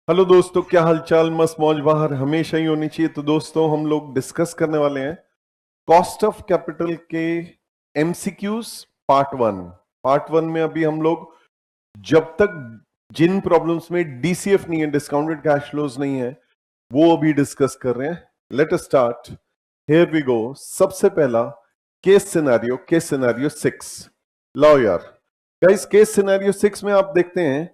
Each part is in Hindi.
हेलो दोस्तों, क्या हालचाल। मस्त मौज बाहर हमेशा ही होनी चाहिए। तो दोस्तों, हम लोग डिस्कस करने वाले हैं कॉस्ट ऑफ कैपिटल के एमसीक्यूज पार्ट वन में अभी हम लोग जब तक जिन प्रॉब्लम्स में डीसीएफ नहीं है, डिस्काउंटेड कैश फ्लोज नहीं है, वो अभी डिस्कस कर रहे हैं। Let us start, here we go. सबसे पहला केस सिनेरियो 6। लाओ यार गाइस, केस सिनेरियो 6 में आप देखते हैं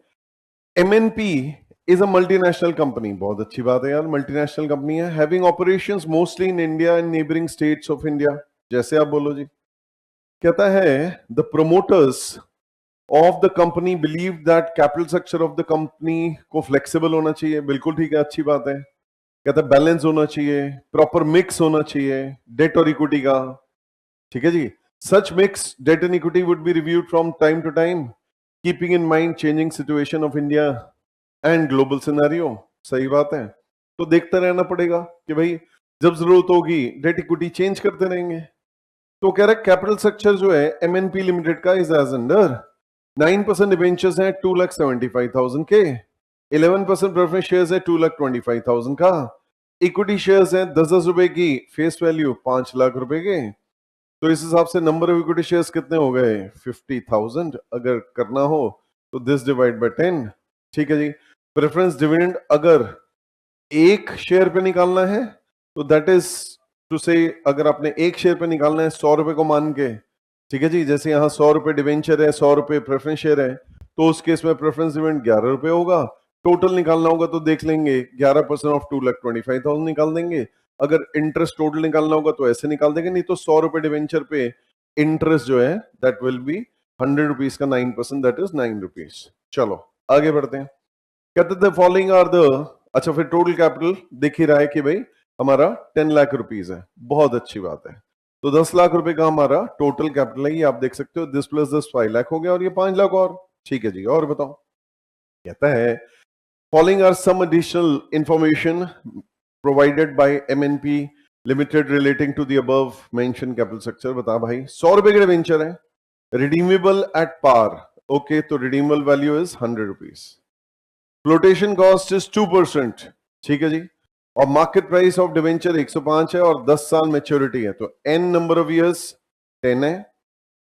MNP is a multinational company। बहुत अच्छी बात है यार, मल्टीनेशनल कंपनी है, having operations mostly in India and neighbouring states of India. जैसे आप बोलो जी, कहता है the promoters of the company believe that capital structure of the company को फ्लेक्सिबल होना चाहिए। बिल्कुल ठीक है, अच्छी बात है। कहता है बैलेंस होना चाहिए, प्रॉपर मिक्स होना चाहिए डेट और इक्विटी का। ठीक है जी, such mix debt and equity would be reviewed from time to time keeping in mind changing situation of India and global scenario. सही बात है। तो देखते रहना पड़ेगा कि भाई जब जरूरत होगी डेट इक्विटी चेंज करते रहेंगे। तो कह रहा है कैपिटल स्ट्रक्चर जो है MNP लिमिटेड का इज एज अंडर 9% डिबेंचर्स हैं 2,75,000 के, 11% प्रेफरेंस शेयर्स है 2,25,000 का, इक्विटी शेयर्स हैं 10 रुपए की, फेस वैल्यू 5 लाख रुपए के। तो इस हिसाब से नंबर ऑफ इक्विटी शेयर्स कितने हो गए 50,000। अगर करना हो तो दिस डिवाइड बाय 10। ठीक है जी। प्रेफरेंस डिविडेंड अगर एक शेयर पे निकालना है तो दैट इज टू से, अगर आपने एक शेयर पे निकालना है 100 रुपए को मान के, ठीक है जी, जैसे यहाँ 100 रुपए डिवेंचर है, 100 रुपए प्रेफरेंस शेयर है, तो उस केस में प्रेफरेंस डिविडेंड 11 रुपए होगा। टोटल निकालना होगा तो देख लेंगे 11% ऑफ 2,25,000 निकाल देंगे। अगर इंटरेस्ट टोटल निकालना होगा तो ऐसे निकाल देंगे, नहीं तो 100 रुपए डिवेंचर पे इंटरेस्ट जो है दैट विल बी 100 रुपीज का 9%, दैट इज 9 रुपीज। चलो आगे बढ़ते हैं। कहते थे फॉलोइंग आर द, अच्छा फिर टोटल कैपिटल दिख ही रहा है कि भाई हमारा 10 लाख रुपीज है। बहुत अच्छी बात है। तो 10 लाख रुपए का हमारा टोटल कैपिटल है, ये आप देख सकते हो। दिस प्लस दिस 5 लाख हो गया और ये 5 लाख और। ठीक है जी, और बताओ। कहता है following are some additional information provided by MNP limited relating to the above mention capital structure. बता भाई, 100 रुपए के डिवेंचर है, रिडीमेबल एट पार। ओके, तो redeemable value is 100 rupees, flotation cost is 2%। ठीक है जी। और मार्केट प्राइस ऑफ डिवेंचर 105 है और 10 साल मैच्योरिटी है, तो n नंबर ऑफ इयर्स 10 है।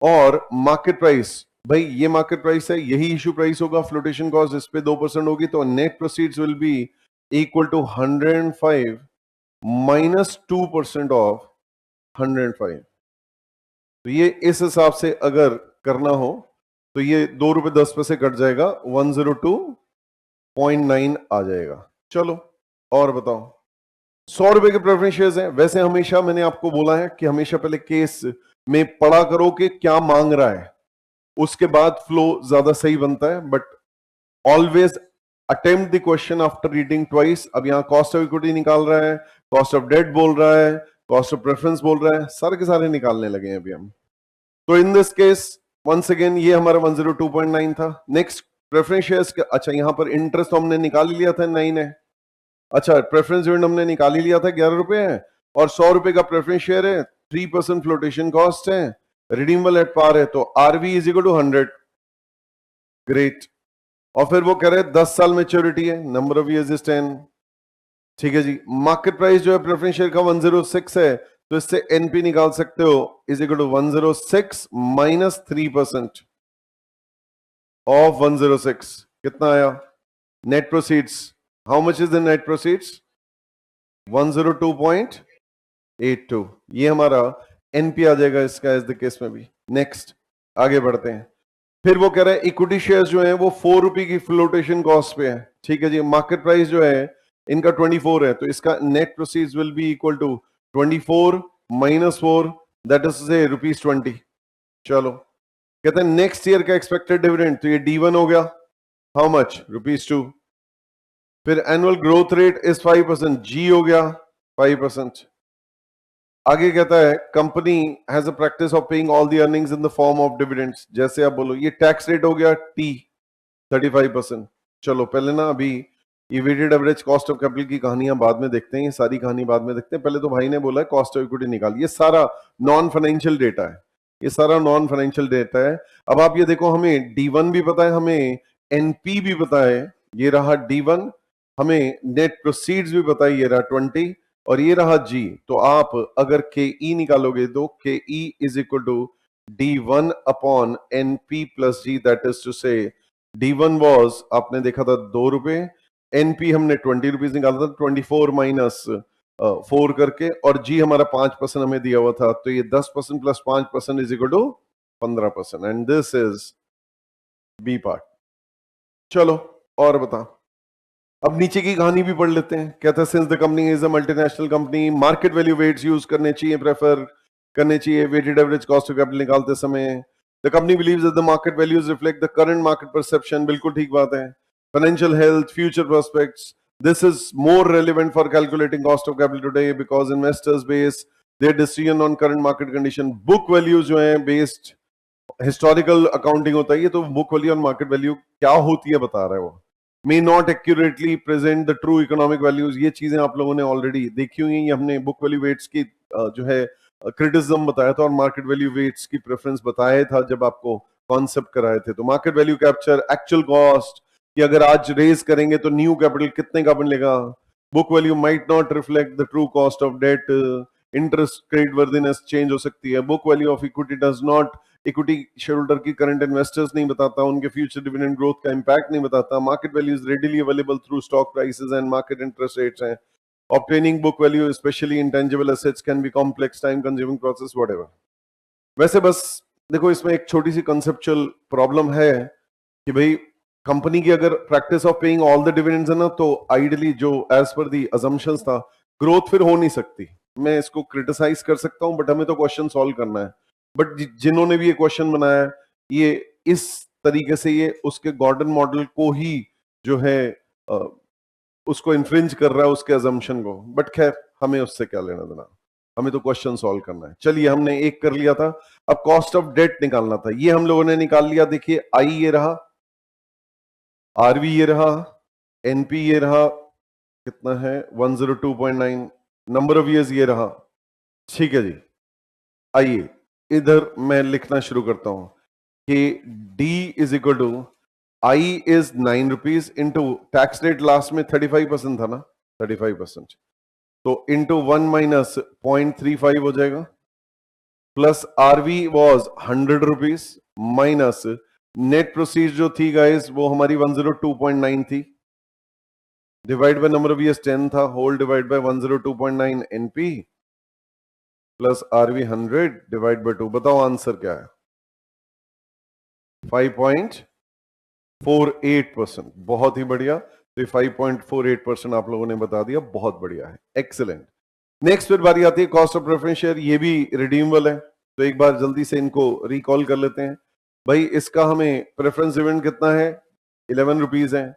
और मार्केट प्राइस, भाई ये मार्केट प्राइस है, यही इशू प्राइस होगा। फ्लोटेशन कॉस्ट इस पे 2% होगी, तो net proceeds will be equal to 105 minus 2% of 105। तो ये इस हिसाब से अगर करना हो तो ये 2 रुपए 10 पैसे कट जाएगा, 102.9 आ जाएगा। चलो और बताओ। 100 रुपए के प्रेफरेंस शेयर्स हैं। वैसे हमेशा मैंने आपको बोला है कि हमेशा पहले केस में पढ़ा करो कि क्या मांग रहा है, उसके बाद फ्लो ज्यादा सही बनता है। But always attempt the question after reading twice. अब यहाँ कॉस्ट ऑफ इक्विटी निकाल रहा है, कॉस्ट ऑफ डेट बोल रहा है, कॉस्ट ऑफ प्रेफरेंस बोल रहा है, सारे के सारे निकालने लगे हैं अभी हम। तो in this case once again ये हमारा 102.9 था। नेक्स्ट प्रेफरेंस शेयर्स, अच्छा यहाँ पर इंटरेस्ट हमने निकाल लिया था, 9 है। अच्छा, प्रेफरेंस डिविडेंड हमने निकाल ही लिया था, 11 रुपए है, और 100 रुपए का प्रेफरेंस शेयर है, 3% फ्लोटेशन कॉस्ट है, रिडीमेबल एट पार है, तो RV is equal to 100। Great. और फिर वो कह रहे हैं 10 साल मैच्योरिटी है, नंबर ऑफ इयर्स इज 10। ठीक है जी। मार्केट प्राइस जो है प्रेफरेंस शेयर का 106 है, तो इससे एनपी निकाल सकते हो, is equal to 106 minus 3% of 106। कितना आया net proceeds? How much is the net proceeds? 102.82। ये हमारा एनपी आ जाएगा इसका एज द केस में भी। नेक्स्ट आगे बढ़ते हैं। फिर वो कह रहा है इक्विटी शेयर्स जो है वो 4 रुपए की फ्लोटेशन कॉस्ट पे है। ठीक है जी। मार्केट प्राइस जो है इनका 24 है, तो इसका net proceeds will be equal to 24 minus 4, that is say ₹20। चलो, कहते हैं नेक्स्ट ईयर का एक्सपेक्टेड डिविडेंड, तो ये D1 हो गया, हाउ मच? ₹2। फिर annual growth rate is 5%, G हो गया 5%। आगे कहता है company has a practice of paying all the earnings in the form of dividends. जैसे आप बोलो, ये टैक्स रेट हो गया T 35%। चलो पहले ना अभी ये weighted average cost of capital की कहानियां बाद में देखते हैं, ये सारी कहानी बाद में देखते हैं। पहले तो भाई ने बोला है कॉस्ट ऑफ इक्विटी निकाल, ये सारा नॉन फाइनेंशियल डेटा है, ये सारा नॉन फाइनेंशियल डेटा है। अब आप ये देखो, हमें D1 भी पता है, हमें NP भी पता है। ये रहा D1 हमें नेट प्रोसीड्स भी पता है, ये रहा 20 और ये रहा जी। तो आप अगर के ई निकालोगे तो K E is equal to D1 upon NP plus G, that is to say D1 was आपने देखा था 2 रुपए, NP हमने 20 रुपीज निकाला था, 24 माइनस 4 करके, और जी हमारा 5% हमें दिया हुआ था, तो ये 10% plus 5% is equal to 15%, and this is B part. चलो और बता, अब नीचे की कहानी भी पढ़ लेते हैं। कहता है since the company is a multinational company, market value weights use करने चाहिए, प्रेफर करने चाहिए weighted average cost of capital निकालते समय। The company believes that the market values reflect the current market perception, बिल्कुल ठीक बात है। Financial health, future prospects, this is more relevant for calculating cost of capital today because investors base their decision on current market condition. Book values जो है बेस्ड हिस्टोरिकल अकाउंटिंग होता है, ये तो बुक वैल्यू और मार्केट वैल्यू क्या होती है बता रहा है वो। May not accurately present the true economic values, ये चीजें आप लोगों ने ऑलरेडी देखी हुई हैं। ये हमने बुक वैल्यू वेट्स की जो है क्रिटिसिज्म बताया था और मार्केट वैल्यू वेट्स की प्रेफरेंस बताया था जब आपको कॉन्सेप्ट कराए थे। तो market value capture actual cost, कि अगर आज रेज करेंगे तो न्यू कैपिटल कितने का मिलेगा। Book value might not reflect the true cost of debt, interest credit worthiness change हो सकती है। Book value of equity does not, equity share holder की करंट इन्वेस्टर्स नहीं बताता, उनके फ्यूचर डिविडेंड ग्रोथ का इंपैक्ट नहीं बताता। Market value is readily available through stock prices and market interest rates हैं। Obtaining book value specially intangible assets can be complex, time consuming process, whatever. वैसे बस देखो, इसमें एक छोटी सी कंसेप्चुअल प्रॉब्लम है कि भाई कंपनी की अगर practice of paying all the dividends है ना, तो आइडियली जो एज पर दी अजम्पशंस था, ग्रोथ फिर हो नहीं सकती। मैं इसको क्रिटिसाइज कर सकता हूं बट हमें तो क्वेश्चन सॉल्व करना है। बट जिन्होंने भी ये क्वेश्चन बनाया, ये इस तरीके से ये उसके गॉर्डन मॉडल को ही जो है उसको इन्फ्रिंज कर रहा है, उसके अजम्पशन को। बट खैर हमें उससे क्या लेना देना, हमें तो क्वेश्चन सॉल्व करना है। चलिए हमने एक कर लिया था, अब कॉस्ट ऑफ डेट निकालना था, ये हम लोगों ने निकाल लिया। देखिए आई ये रहा, आरवी ये रहा, एनपी ये रहा, कितना है 102.9, नंबर ऑफ ईयर्स ये रहा। ठीक है जी, आइए इधर मैं लिखना शुरू करता हूं कि D is equal to I is 9 rupees into tax rate last में 35% था ना, 35%, तो इंटू 1 माइनस 0.35 हो जाएगा, plus RV was 100 rupees minus net proceed जो थी गाइस वो हमारी 102.9 थी, divide by number of years 10 था, whole divide by 102.9 NP plus RV 100 divide by 2। बताओ आंसर क्या है? 5.48%। बहुत ही बढ़िया, तो 5.48% आप लोगों ने बता दिया, बहुत बढ़िया है, एक्सीलेंट। नेक्स्ट फिर बारी आती है कॉस्ट ऑफ प्रेफरेंस शेयर, ये भी रिडीमेबल है, तो एक बार जल्दी से इनको रिकॉल कर लेते हैं। भाई इसका हमें प्रेफरेंस डिविडेंड कितना है, 11 रुपीज है,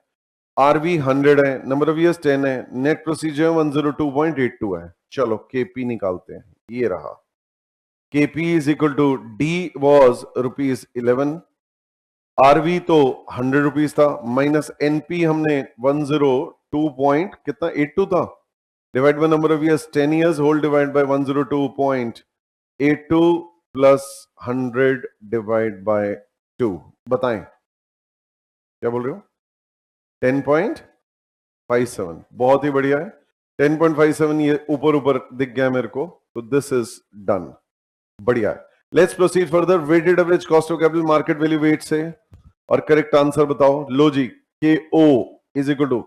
आरवी 100 है, नंबर ऑफ ईयर्स 10 है, नेट प्रोसीजर 102.82 है। चलो केपी निकालते हैं, ये रहा KP is equal to D was ₹11, RV तो 100 रुपीज था, माइनस एनपी हमने 102 पॉइंट कितना 82 था, divide by number of years 10 years, whole divide by 102.82 plus 100 divide by 2। बताएं क्या बोल रहे हो? 10.57, बहुत ही बढ़िया है, 10.57 ये ऊपर ऊपर दिख गया मेरे को, तो दिस इज डन, बढ़िया है। Let's proceed further, weighted average cost of capital market value weight से, और करेक्ट आंसर बताओ। लो जी, K O is equal to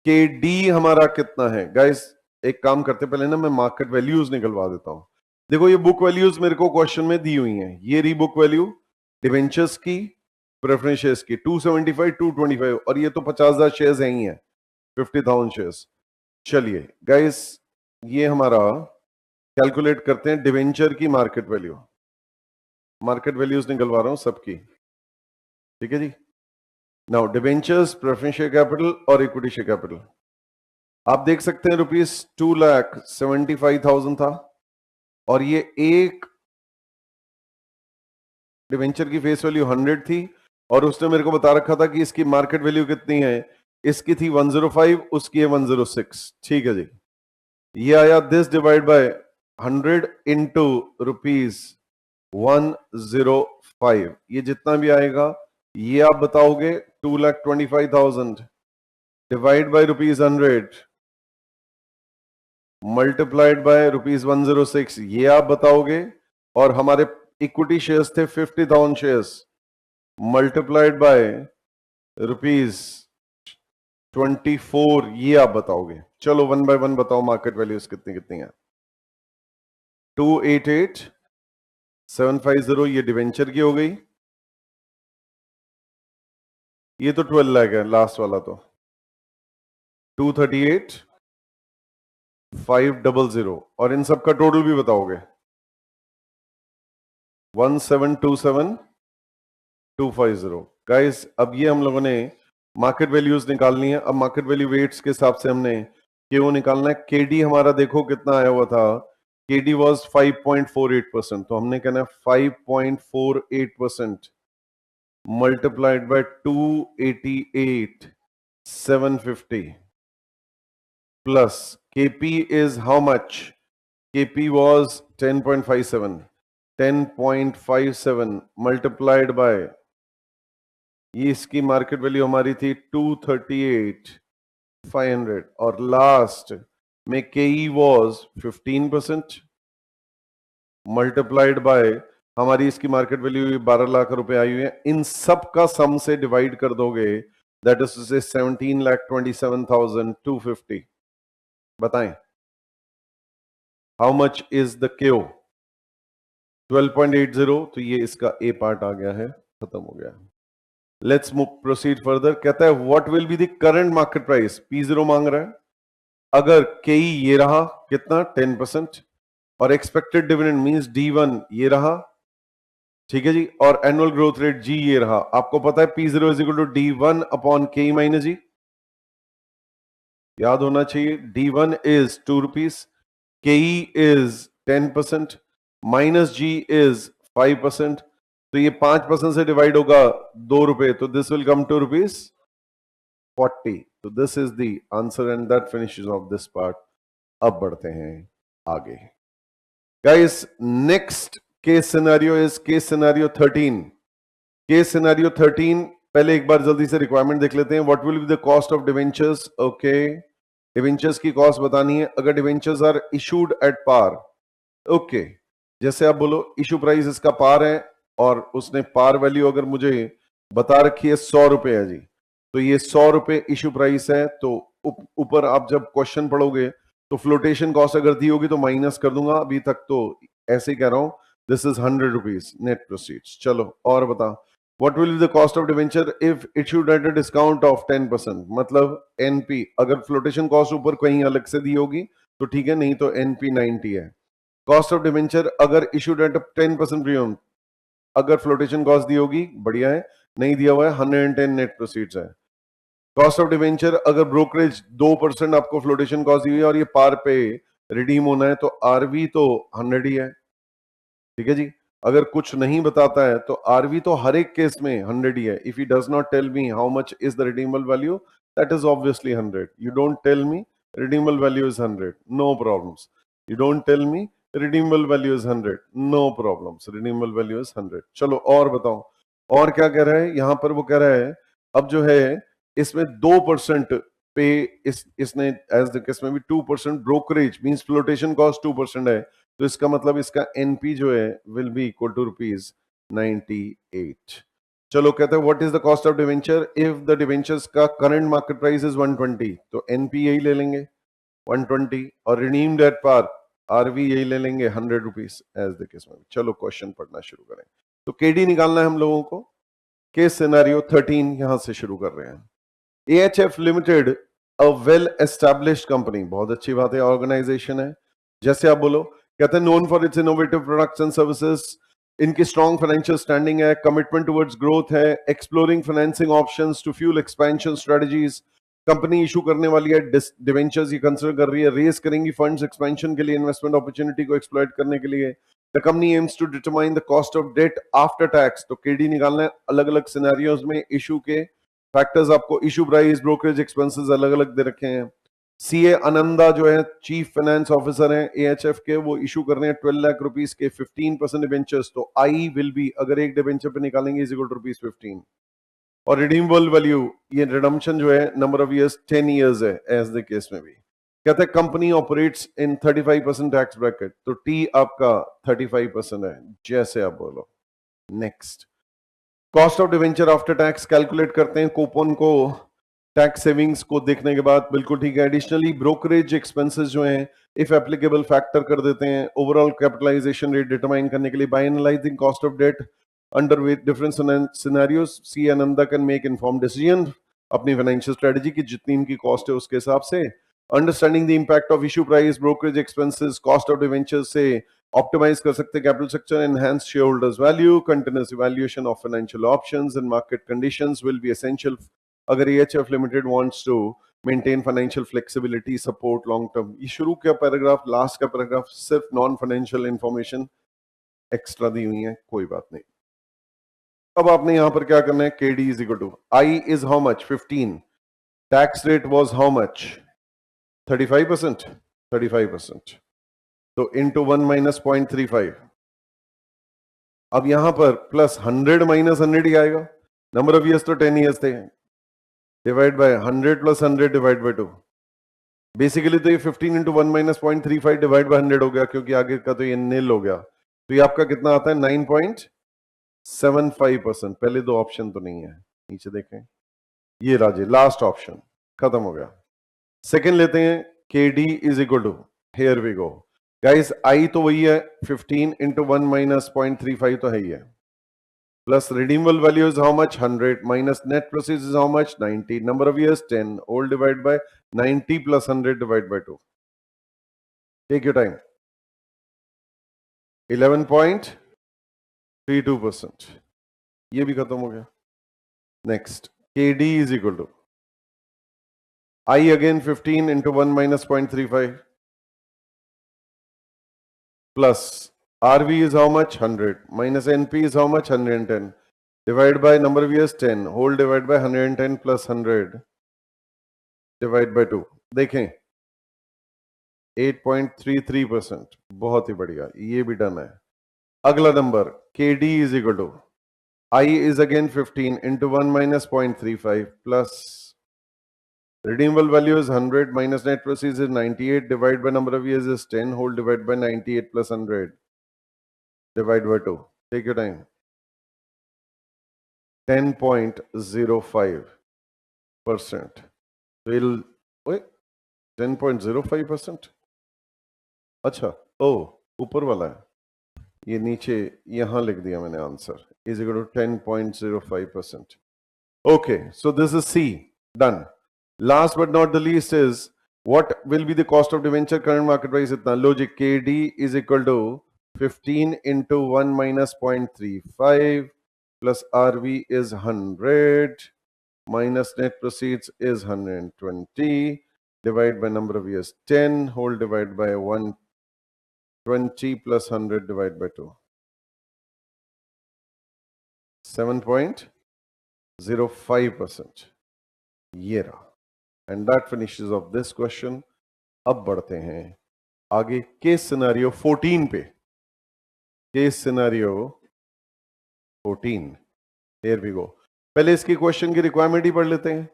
K D हमारा कितना है गाइस? एक काम करते पहले ना मैं मार्केट वैल्यूज निकलवा देता हूं। देखो ये बुक वैल्यूज मेरे को क्वेश्चन में दी हुई हैं, ये री बुक वैल्यू डिवेंचर्स की, प्रेफरेंस शेयर्स की 275 225, और ये तो 50,000 शेयर्स हैं ही हैं, 50,000 शेयर्स। चलिए गाइस ये हमारा कैलकुलेट करते हैं डिवेंचर की मार्केट वैल्यू, मार्केट वैल्यूज निकलवा रहा हूं सबकी, ठीक है जी। Now debentures, preference share capital और इक्विटी शेयर कैपिटल, आप देख सकते हैं ₹2,75,000 था, और ये एक डिवेंचर की फेस वैल्यू 100 थी, और उसने मेरे को बता रखा था कि इसकी मार्केट वैल्यू कितनी है, इसकी थी 105, उसकी है 106। ठीक है जी, ये आया दिस डिवाइड बाय 100 इंटू ₹105, ये जितना भी आएगा ये आप बताओगे 2,25,000 डिवाइड बाय ₹100 मल्टीप्लाइड बाय ₹106, ये आप बताओगे। और हमारे इक्विटी शेयर्स थे 50,000 शेयर्स, मल्टीप्लाइड बाय ₹24, ये आप बताओगे। चलो 1 बाय 1 बताओ, मार्केट वैल्यूज कितनी कितनी है। 288,750 ये डिवेंचर की हो गई, ये तो 12 लाख है लास्ट वाला। तो 238,500 और इन सब का टोटल भी बताओगे। 1,727,250। गाइस अब ये हम लोगों ने मार्केट वैल्यूज निकालनी है। अब मार्केट वैल्यू वेट्स के हिसाब से हमने क्यों निकालना है। केडी हमारा देखो कितना आया हुआ था, केडी वाज 5.48%, तो हमने कहना है 5.48% multiplied by 288,750 plus KP is how much? KP was 10.57. 10.57 multiplied by, ये इसकी मार्केट वैल्यू हमारी थी 238,500 और लास्ट में KE was 15% मल्टीप्लाइड बाय, हमारी इसकी मार्केट वैल्यू 12 लाख रुपए आई हुई है। इन सब का सम से डिवाइड कर दोगे, दैट इज टू से 17,27,250। बताएं how much is the Q? 12.80। तो ये इसका ए पार्ट आ गया है, खत्म हो गया। Let's proceed further. कहता है what will be the current market price, P0 मांग रहा है। अगर KE ये रहा कितना 10% और एक्सपेक्टेड डिविडेंड मींस D1 ये रहा, ठीक है जी, और एनुअल ग्रोथ रेट G ये रहा। आपको पता है P0 is equal to D1 upon KE minus G, याद होना चाहिए। D1 is 2 rupees, KE is 10%, minus G is 5%। तो ये 5% से डिवाइड होगा 2 रुपए, तो दिस विल कम टू ₹40। तो this is the answer and that finishes off this part. अब बढ़ते हैं आगे। Guys next case scenario is case scenario 13। Case scenario 13, पहले एक बार जल्दी से रिक्वायरमेंट देख लेते हैं। What will be the cost of debentures? Okay, debentures की कॉस्ट बतानी है। अगर debentures are issued at par, okay, जैसे आप बोलो इशू प्राइस इसका पार है और उसने पार वैल्यू अगर मुझे बता रखी है 100 रुपए है जी, तो ये 100 रुपए इशू प्राइस है। तो ऊपर आप जब क्वेश्चन पढ़ोगे तो फ्लोटेशन कॉस्ट अगर दी होगी तो माइनस कर दूंगा, अभी तक तो ऐसे ही कह रहा हूं। This is 100 rupees net proceeds. चलो और बताओ, what will be the cost of debenture if issued at a discount of 10%? मतलब एनपी, अगर फ्लोटेशन कॉस्ट ऊपर कहीं अलग से दी होगी तो ठीक है, नहीं तो एनपी 90 है। कॉस्ट ऑफ डिवेंचर अगर इशूड एट 10% प्रीमियम, अगर फ्लोटेशन कॉस्ट दी होगी बढ़िया है, नहीं दिया हुआ है 110 नेट प्रोसीड्स है। कॉस्ट ऑफ डिवेंचर अगर ब्रोकरेज 2% आपको फ्लोटेशन कॉस्ट दी हुई है और ये पार पे रिडीम होना है तो आरवी तो 100 ही है, ठीक है जी। अगर कुछ नहीं बताता है तो आरवी तो हर एक केस में 100 ही है। If he does not tell me how much is the redeemable value, that is obviously 100। You don't tell me redeemable value is 100, no problems. You don't tell me redeemable value is 100, no problems, redeemable value is 100। चलो और बताओ, और क्या कह रहा है यहां पर? वो कह रहा है अब जो है इसमें 2% पे इसने एज द केस में भी 2% ब्रोकरेज मींस फ्लोटेशन कॉस्ट 2% है, तो इसका मतलब इसका एनपी जो है विल बी इक्वल टू ₹98। चलो कहते हैं what is the cost of debenture if the debentures का करंट मार्केट प्राइस इज 120, तो एनपी यही ले लेंगे 120 और रिडीम्ड एट पार आरवी यही ले लेंगे 100 रुपीज एज द केस में। चलो क्वेश्चन पढ़ना शुरू करें। तो केडी निकालना है हम लोगों को। केस सिनेरियो 13 यहां से शुरू कर रहे हैं। AHF limited a well established company, बहुत अच्छी बात है, ऑर्गेनाइजेशन है। जैसे आप बोलो, कहते हैं known for its innovative products and services, इनकी स्ट्रॉन्ग फाइनेंशियल स्टैंडिंग है, कमिटमेंट टुवर्ड्स ग्रोथ है, exploring financing options to fuel expansion strategies. Company issue करने वाली है डिवेंचर्स, ये कंसिडर कर रही है, रेज करेंगी फंड्स एक्सपेंशन के लिए, इन्वेस्टमेंट अपॉर्चुनिटी को एक्सप्लॉइट करने के लिए। The company aims to determine the cost of debt after tax, तो केडी निकालना है। अलग अलग सिनेरियोज में इशू के फैक्टर्स आपको इशू प्राइस, ब्रोकरेज एक्सपेंसेस अलग अलग दे रखे हैं। सीए आनंदा जो है चीफ फाइनेंस ऑफिसर हैं एएचएफ के, वो इशू कर रहे हैं 12 लाख रुपीस के 15% डिबेंचर्स। तो आई विल बी, अगर एक डिबेंचर पे निकालेंगे इज इक्वल टू ₹15। और रिडीमेबल वैल्यू, ये रिडम्पशन जो है नंबर ऑफ इयर्स 10 इयर्स है एज द केस में भी। कहते हैं company operates in 35% tax bracket, तो टी आपका 35% है, जैसे आप बोलो। Next, cost of debenture after tax calculate करते हैं कूपन को टैक्स सेविंग्स को देखने के बाद, बिल्कुल ठीक है। एडिशनली ब्रोकरेज एक्सपेंसेस जो हैं इफ एप्लीकेबल फैक्टर कर देते हैं ओवरऑल कैपिटलाइजेशन रेट डिटरमाइन करने के लिए by analysing cost of debt under different scenarios C Ananda can make informed decision अपनी फाइनेंशियल स्ट्रेटजी की जितनी इनकी कॉस्ट है उसके हिसाब से। Understanding the impact of issue price, brokerage expenses, cost of debenture से ऑप्टिमाइज कर सकते हैं capital structure, enhance shareholders value, continuous evaluation of financial options and market conditions will be essential अगर EHF limited wants to maintain financial flexibility support long term. ये शुरू का पैराग्राफ, लास्ट का पैराग्राफ सिर्फ नॉन फाइनेंशियल इंफॉर्मेशन एक्स्ट्रा दी हुई है, कोई बात नहीं। अब आपने यहां पर क्या करना है, KD is equal to I is how much 15, tax rate was how much 35%, 35%, तो इनटू 1 माइनस 0.35। अब यहां पर प्लस 100 माइनस 100 ही आएगा, नंबर ऑफ ईयर्स तो 10 ईयर्स थे, divide by 100 plus 100 divide by 2। Basically तो ये 15 इंटू 1 माइनस 0.35 डिवाइड बाय 100 हो गया, क्योंकि आगे का तो ये नील हो गया, तो ये आपका कितना आता है 9.75%। पहले दो ऑप्शन तो नहीं है, नीचे देखें, ये राजे लास्ट ऑप्शन खत्म हो गया। सेकंड लेते हैं, KD is equal to, here we go guys, I तो वही है 15 इंटू 1 माइनस 0.35 तो है ही है, plus redeemable value is how much 100 minus net proceeds is how much 90, number of years 10, all divided by 90 plus 100 divided by 2, take your time, 11.32%, ये भी खत्म हो गया। Next, KD is equal to I again 15 into 1 minus 0.35 plus RV is how much 100 minus NP is how much 110 divided by number of years 10 whole divided by 110 plus 100 divided by 2। देखें 8.33%, बहुत ही बढ़िया, ये भी डन है। अगला number, KD is equal to I is again 15 into 1 minus 0.35 plus redeemable value is 100 minus net proceeds is 98 divided by number of years is 10 whole divided by 98 plus 100 divided by 2, take your time, 10.05%, will 10.05%, अच्छा ओ ऊपर वाला है, ये नीचे यहां लिख दिया मैंने answer is equal to 10.05%। Okay, so this is C, done. Last but not the least is what will be the cost of debenture current market price, इतना logic, KD is equal to 15 into 1 minus 0.35 plus RV is 100 minus net proceeds is 120 divided by number of years 10 whole divided by 120 plus 100 divided by 2, 7.05%, ये रहा। And that finishes off this question. अब बढ़ते हैं आगे केस सिनेरियो 14 पे। Case scenario 14, here we go. पहले इसकी क्वेश्चन की रिक्वायरमेंट ही पढ़ लेते हैं।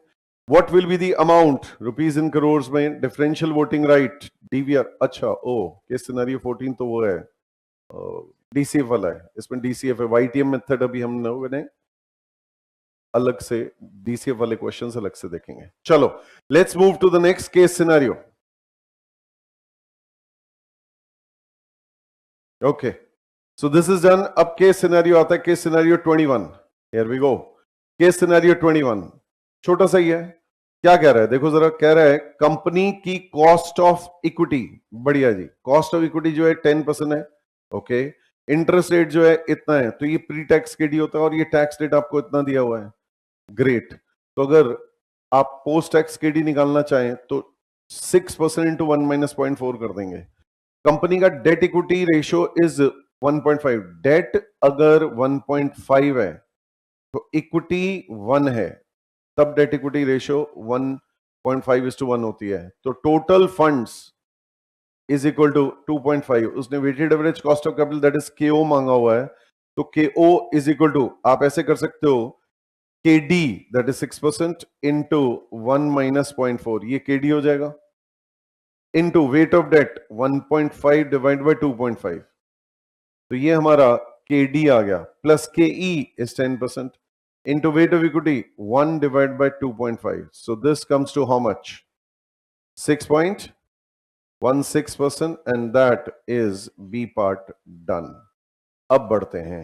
What will be the amount rupees in crore में डिफरेंशियल वोटिंग राइट DVR। अच्छा, ओ केस सिनेरियो 14 तो वो है DCF वाला है, इसमें DCF है, YTM मेथड अभी हम लोगों ने अलग से DCF वाले क्वेश्चंस अलग से देखेंगे। चलो let's move to the next case scenario. Okay, so this is done. अब केस सिनेरियो आता है, case scenario 21, here we go. Case scenario 21 छोटा सा ही है। क्या कह रहा है, देखो जरा, कह रहा है कंपनी की कॉस्ट ऑफ इक्विटी, बढ़िया जी, कॉस्ट ऑफ इक्विटी जो है 10% है। ओके, इंटरेस्ट रेट जो है इतना है, तो ये प्री टैक्स KD होता है और ये टैक्स रेट आपको इतना दिया हुआ है। ग्रेट, तो अगर आप पोस्ट टैक्स KD निकालना चाहें तो 6% इंटू 1 माइनस 0.4 कर देंगे। कंपनी का debt equity ratio is 1.5, debt अगर 1.5 है तो इक्विटी 1 है, तब डेट इक्विटी रेशियो 1.5:1 होती है। तो total funds is equal to 2.5। उसने weighted average cost of capital that is KO मांगा हुआ है, तो KO इज इक्वल टू, आप ऐसे कर सकते हो, KD that is 6% into 1 minus 0.4, ये KD हो जाएगा, into weight of debt 1.5 divide by 2.5, तो ये हमारा KD आ गया, plus KE is 10% into weight of equity 1 divided by 2.5. So this comes to how much? 6.16%, and that is B part done. अब बढ़ते हैं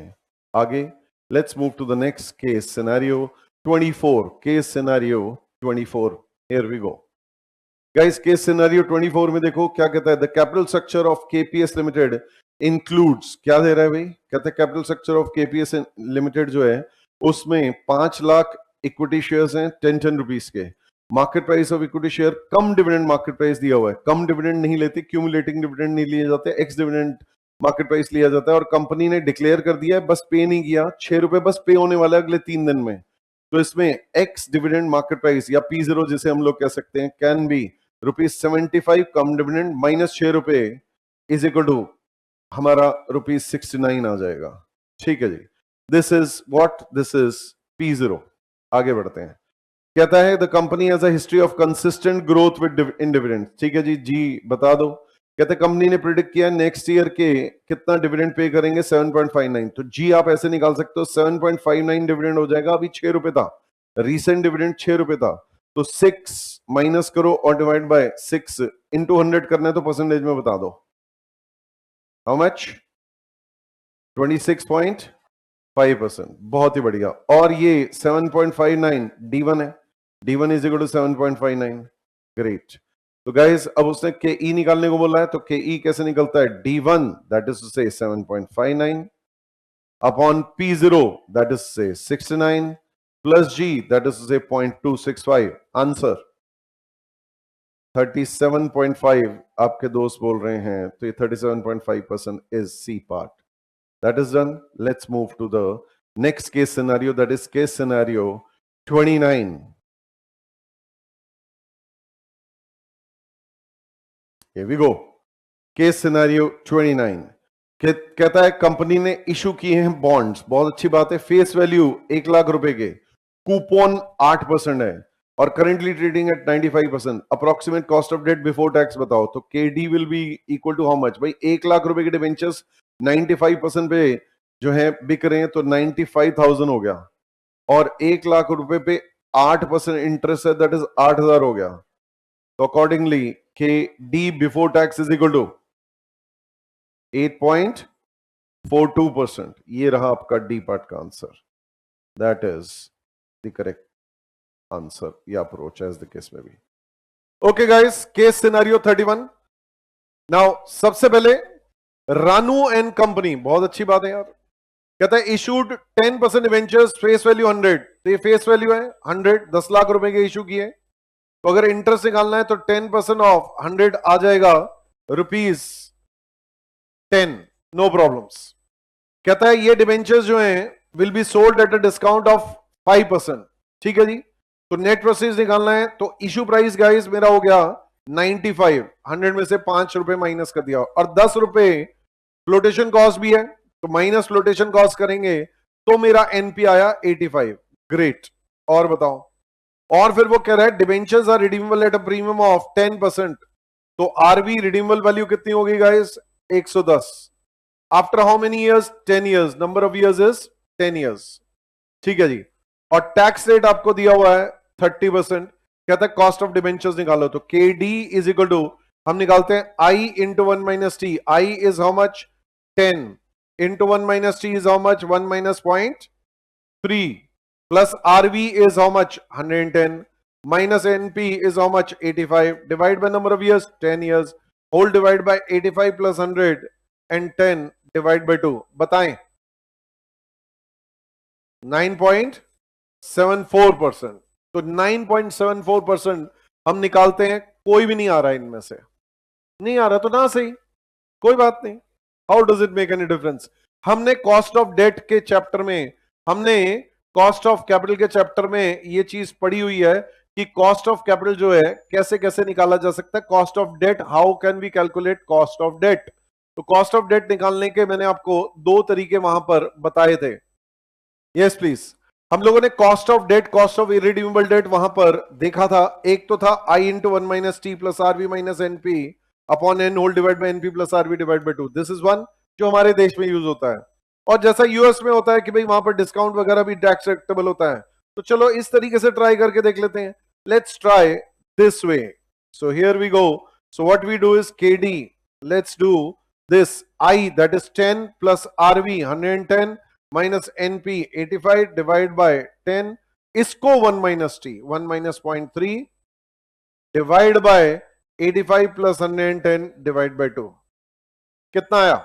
आगे. Let's move to the next case scenario 24. Case scenario 24. Here we go. Guys, case scenario 24 में देखो क्या कहता है. The capital structure of KPS Limited includes, क्या दे रहा है भाई? कहता है capital structure of KPS Limited जो है उसमें 5 लाख इक्विटी शेयर्स हैं 10 रुपीस के. Market price of equity share come dividend market price दिया हुआ है. कम डिविडेंड नहीं लेते, क्यूमुलेटिंग डिविडेंड नहीं लिए जाते, एक्स डिविडेंड मार्केट प्राइस लिया जाता है. और कंपनी ने डिक्लेयर कर दिया है, बस पे नहीं किया, 6 रुपए बस पे होने वाला है अगले 3 दिन में. तो इसमें एक्स डिविडेंड मार्केट प्राइस या P0 जिसे हम लोग कह सकते हैं can be ₹75 come dividend minus 6 रुपए इज इक्वल टू हमारा ₹69 आ जाएगा. ठीक है जी. This is what? This is P0. आगे बढ़ते हैं. कहता है the company has a history of consistent growth with in dividends. ठीक है जी. जी बता दो. कहते हैं कंपनी ने प्रिडिक्ट किया नेक्स्ट ईयर के कितना डिविडेंड पे करेंगे 7.59. तो जी आप ऐसे निकाल सकते हो 7.59 डिविडेंड हो जाएगा. अभी 6 रुपए था, रीसेंट डिविडेंड 6 रुपए था, तो 6 माइनस करो और डिवाइड बाय 6 इंटू 100 करना है तो परसेंटेज में बता दो. How much? 26.5%. बहुत ही बढ़िया. और ये 7.59 D1 है. D1 is equal to 7.59. Great. तो गाइस अब उसने KE निकालने को बोला है, तो KE कैसे निकलता है? D1 दैट इज टू से 7.59 upon P0 that is say 69 plus G that is to say 0.265. Answer 37.5. आपके दोस्त बोल रहे हैं, तो ये 37.5% is C part. That is done. Let's move to the next case scenario, that is case scenario 29. Here we go. Case scenario 29. कहता है कंपनी ने इशू किए हैं बॉन्ड्स. बहुत अच्छी बात है. फेस वैल्यू 1 लाख रुपए के, कूपन 8% है और currently trading at 95%. Approximate cost of debt before tax बताओ. तो KD will be equal to how much भाई? 1 लाख रुपए के डिबेंचर्स 95% पे जो है बिक रहे हैं, तो 95,000 हो गया. और 1 लाख रुपए पे 8% इंटरेस्ट है, दैट इज 8,000 हो गया. तो accordingly KD before tax is equal to 8.42%. ये रहा आपका D पार्ट का आंसर. That is the correct answer या अप्रोच एज द केस में भी. Okay guys, case scenario 31. Now सबसे पहले रानू एंड कंपनी. बहुत अच्छी बात है यार. कहता है इशूड 10% डिबेंचर्स, फेस वैल्यू 100. तो ये फेस वैल्यू है 100, 10 लाख रुपए के इशू किए. तो अगर इंटरेस्ट निकालना है तो 10% ऑफ 100 आ जाएगा ₹10. No problems. कहता है ये डिबेंचर्स जो हैं will be sold at a discount of 5%. ठीक है जी. तो नेट प्रोसीड्स निकालना है, तो इशू प्राइस गाइस मेरा हो गया 95. 100 में से 5 रुपए माइनस कर दिया और 10 रुपए फ्लोटेशन कॉस्ट भी है, तो माइनस फ्लोटेशन कॉस्ट करेंगे तो मेरा NP आया 85. ग्रेट. और बताओ. और फिर वो कह रहा है debentures are redeemable at a premium of 10%. तो RV रिडीमेबल वैल्यू कितनी होगी guys? 110. After how many years? 10 years. Number of years is 10 years. ठीक है जी. और टैक्स रेट आपको दिया हुआ है 30%. कहता है कॉस्ट ऑफ डिबेंचर्स निकालो. तो KD इज इक्वल टू हम निकालते हैं I into 1 minus T. I is how much? 10 into 1 minus T is how much? 1 minus 0.3 plus RV is how much? 110 minus NP is how much? 85. Divide by number of years, 10 years. Whole divide by 85 plus 100 and 10 divide by 2. बताएं. 9.74%. तो 9.74% हम निकालते हैं. कोई भी नहीं आ रहा है इनमें से. नहीं आ रहा तो ना सही, कोई बात नहीं. How does it make any difference? हमने कॉस्ट ऑफ डेट के चैप्टर में, हमने कॉस्ट ऑफ कैपिटल के चैप्टर में ये चीज पढ़ी हुई है कि कॉस्ट ऑफ कैपिटल जो है कैसे कैसे निकाला जा सकता है. Cost of debt, how can we calculate cost of debt? तो कॉस्ट ऑफ डेट निकालने के मैंने आपको 2 तरीके वहां पर बताए थे. Yes please. हम लोगों ने cost of debt, cost of irredeemable debt वहां पर देखा था। एक तो था I into 1 minus T plus RB minus NP upon N whole divide by NP plus RB divide by 2। This is one जो हमारे देश में यूज होता है। और जैसा यूएस में होता है कि भाई वहां पर डिस्काउंट वगैरह भी टैक्स एक्सेप्टेबल होता है, तो चलो इस तरीके से ट्राई करके देख लेते हैं। Let's try this way. So here we go. So what we do is KD, let's do this I, that is 10 plus RV 110 minus NP 85 divide by 10, इसको 1 minus T 1 minus 0.3 divide by 85 plus 110 divide by 2, कितना आया?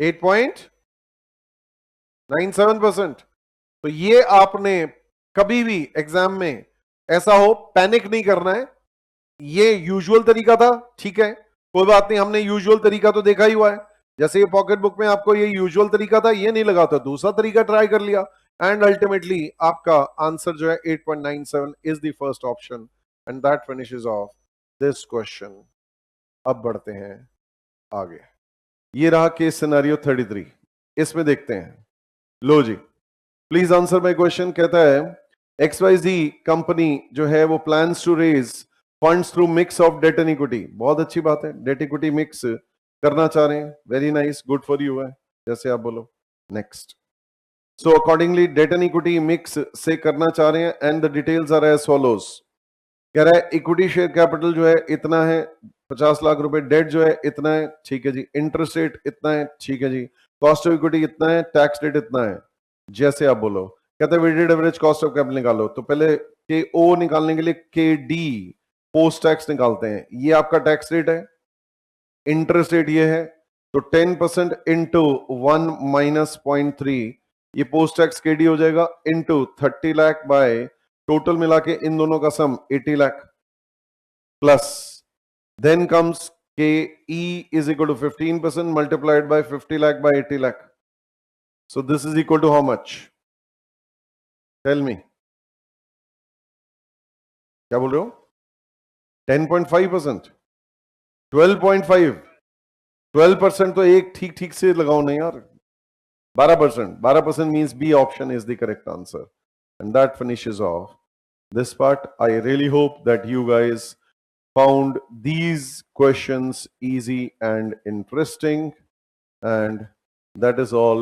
8.97%। तो ये आपने कभी भी एग्जाम में ऐसा हो, पैनिक नहीं करना है। ये यूजुअल तरीका था, ठीक है, कोई बात नहीं, हमने यूजुअल तरीका तो देखा ही हुआ है। जैसे ये पॉकेट बुक में आपको ये यूजुअल तरीका था, ये नहीं लगा था, दूसरा तरीका ट्राई कर लिया एंड अल्टीमेटली आपका आंसर जो है 8.97 is the first option and that finishes off this question. अब बढ़ते हैं आगे। ये रहा केस सिनेरियो 33, इसमें देखते हैं। लो जी, प्लीज आंसर माय क्वेश्चन। कहता है XYZ कंपनी जो है वो plans to raise funds through mix of debt and equity. बहुत अच्छी बात है, डेट इक्विटी मिक्स करना चाह रहे हैं, very nice, good for you है, जैसे आप बोलो। Next, so accordingly debt and equity mix से करना चाह रहे हैं and the details are as follows. कह रहा है इक्विटी शेयर कैपिटल जो है इतना है, 50 लाख रुपए, डेट जो है इतना है, ठीक है जी, इंटरेस्ट रेट इतना है, ठीक है जी, कॉस्ट ऑफ इक्विटी इतना है, टैक्स रेट इतना है, जैसे आप बोलो। कहते हैं weighted average cost of capital निकालो, तो पहले के ओ निकालने के लिए के डी पोस्ट टैक्स निकालते हैं। ये आपका टैक्स रेट है, इंटरेस्ट रेट ये है, तो 10% इंटू 1 माइनस 0.3, ये पोस्ट टैक्स के डी हो जाएगा, इंटू 30 लाख बाय टोटल मिला के इन दोनों का sum 80 lakh plus then comes K E is equal to 15% multiplied by 50 lakh by 80 lakh. So this is equal to how much? Tell me, क्या बोल रहे हो? 10.5%, 12.5, 12% तो एक ठीक ठीक से लगाओ ना यार। 12%, 12% means B option is the correct answer, and that finishes off this part. I really hope that you guys found these questions easy and interesting, and that is all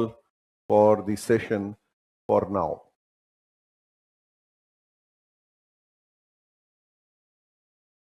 for the session for now.